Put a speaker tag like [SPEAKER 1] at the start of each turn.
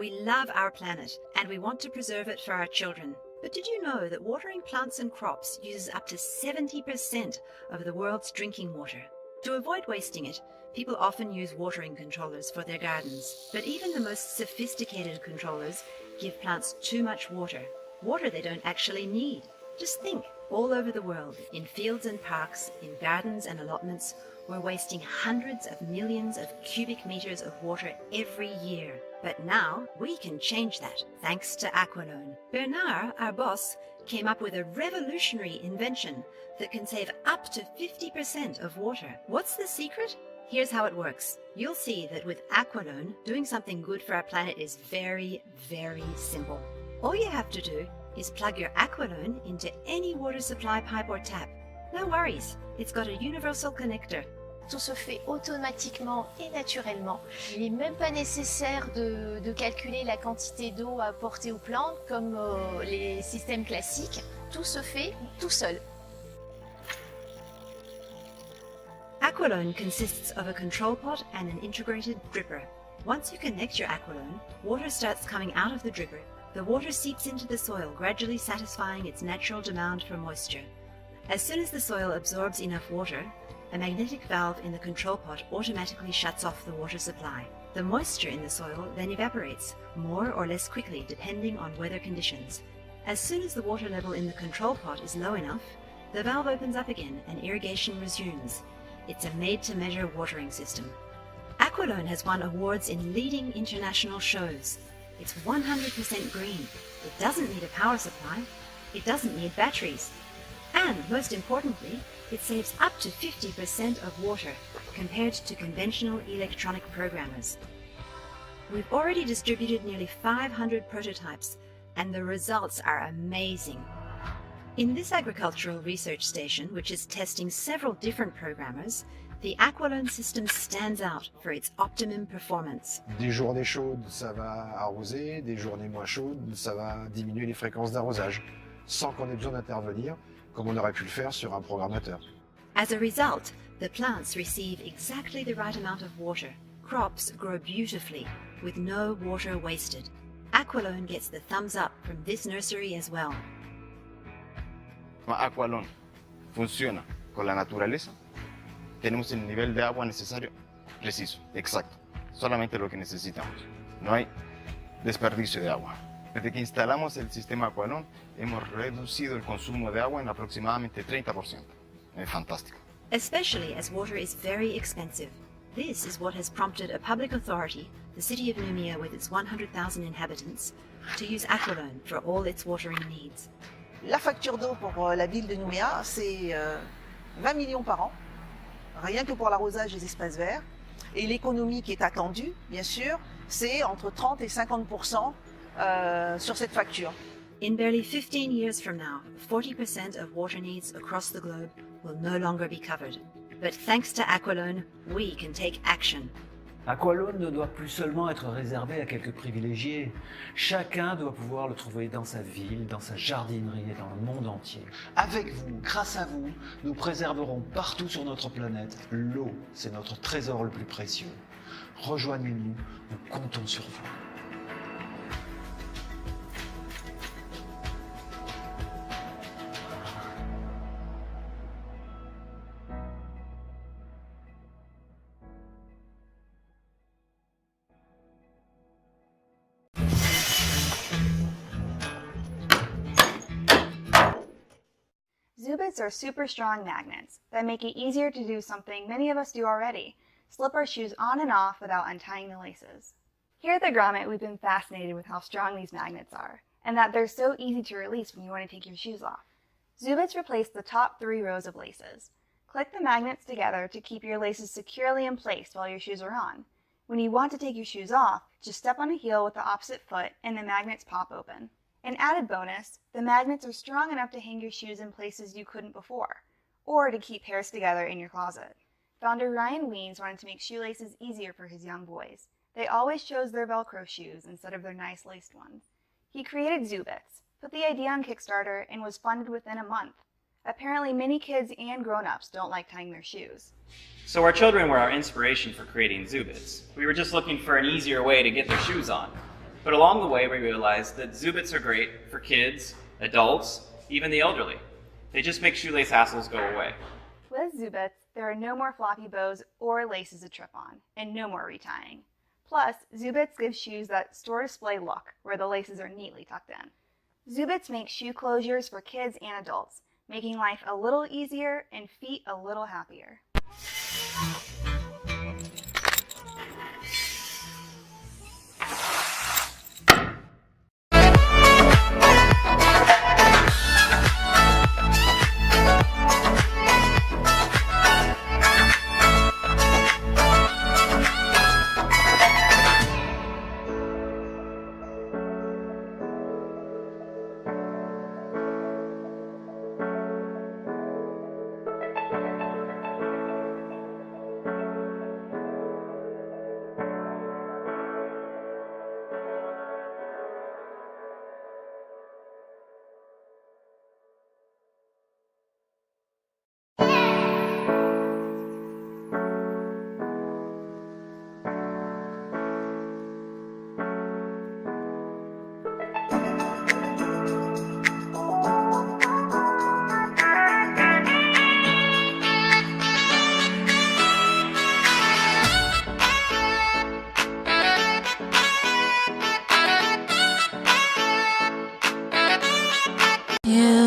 [SPEAKER 1] We love our planet and we want to preserve it for our children. But did you know that watering plants and crops uses up to 70% of the world's drinking water? To avoid wasting it, people often use watering controllers for their gardens. But even the most sophisticated controllers give plants too much water. Water they don't actually need. Just think, all over the world, in fields and parks, in gardens and allotments, we're wasting hundreds of millions of cubic meters of water every year. But now we can change that, thanks to Aqualone. Bernard, our boss, came up with a revolutionary invention that can save up to 50% of water. What's the secret? Here's how it works. You'll see that with Aqualone, doing something good for our planet is very, very simple. All you have to do is plug your Aqualone into any water supply pipe or tap. No worries, it's got a universal connector.
[SPEAKER 2] Tout se fait automatiquement et naturellement. Il n'est même pas nécessaire de calculer la quantité d'eau à apporter aux plantes comme les systèmes classiques. Tout se fait tout seul.
[SPEAKER 1] Aqualone consists of a control pot and an integrated dripper. Once you connect your Aqualone, water starts coming out of the dripper. The water seeps into the soil, gradually satisfying its natural demand for moisture. As soon as the soil absorbs enough water, a magnetic valve in the control pot automatically shuts off the water supply. The moisture in the soil then evaporates, more or less quickly depending on weather conditions. As soon as the water level in the control pot is low enough, the valve opens up again and irrigation resumes. It's a made-to-measure watering system. Aqualone has won awards in leading international shows. It's 100% green. It doesn't need a power supply. It doesn't need batteries. And most importantly, it saves up to 50% of water compared to conventional electronic programmers. We've already distributed nearly 500 prototypes, and the results are amazing. In this agricultural research station, which is testing several different programmers, the Aqualone system stands out for its optimum performance.
[SPEAKER 3] Des journées chaudes, ça va arroser, des journées moins chaudes, ça va diminuer les fréquences d'arrosage, sans qu'on ait besoin d'intervenir, comme on aurait pu le faire sur un programmateur.
[SPEAKER 1] As a result, the plants receive exactly the right amount of water. Crops grow beautifully, with no water wasted. Aqualone gets the thumbs up from this nursery as well.
[SPEAKER 4] Aqualone funciona con la naturaleza. Tenemos el nivel de agua necesario, preciso, exacto. Solamente lo que necesitamos. No hay desperdicio de agua. Desde que instalamos el sistema Aqualone, hemos reducido el consumo de agua en aproximadamente 30%. Es fantástico.
[SPEAKER 1] Especially as water is very expensive. This is what has prompted a public authority, the city of Nouméa with its 100,000 inhabitants, to use Aqualone for all its watering needs.
[SPEAKER 5] La facture d'eau pour la ville de Nouméa, c'est 20 millions par an, rien que pour l'arrosage des espaces verts. Et l'économie qui est attendue, bien sûr, c'est entre 30 et 50% sur cette facture.
[SPEAKER 1] In barely 15 years from now, 40% of water needs across the globe will no longer be covered. But thanks to Aqualone, we can take action.
[SPEAKER 6] Aqualone ne doit plus seulement être réservé à quelques privilégiés. Chacun doit pouvoir le trouver dans sa ville, dans sa jardinerie et dans le monde entier. Avec vous, grâce à vous, nous préserverons partout sur notre planète l'eau. C'est notre trésor le plus précieux. Rejoignez-nous, nous comptons sur vous.
[SPEAKER 7] Zubits are super strong magnets that make it easier to do something many of us do already, slip our shoes on and off without untying the laces. Here at the Grommet, we've been fascinated with how strong these magnets are, and that they're so easy to release when you want to take your shoes off. Zubits replace the top 3 rows of laces. Click the magnets together to keep your laces securely in place while your shoes are on. When you want to take your shoes off, just step on a heel with the opposite foot and the magnets pop open. An added bonus, the magnets are strong enough to hang your shoes in places you couldn't before, or to keep pairs together in your closet. Founder Ryan Weens wanted to make shoelaces easier for his young boys. They always chose their Velcro shoes instead of their nice laced ones. He created Zubits, put the idea on Kickstarter, and was funded within a month. Apparently many kids and grown-ups don't like tying their shoes.
[SPEAKER 8] So our children were our inspiration for creating Zubits. We were just looking for an easier way to get their shoes on. But along the way, we realized that Zubits are great for kids, adults, even the elderly. They just make shoelace hassles go away.
[SPEAKER 7] With Zubits, there are no more floppy bows or laces to trip on, and no more retying. Plus, Zubits gives shoes that store display look, where the laces are neatly tucked in. Zubits make shoe closures for kids and adults, making life a little easier and feet a little happier.
[SPEAKER 9] You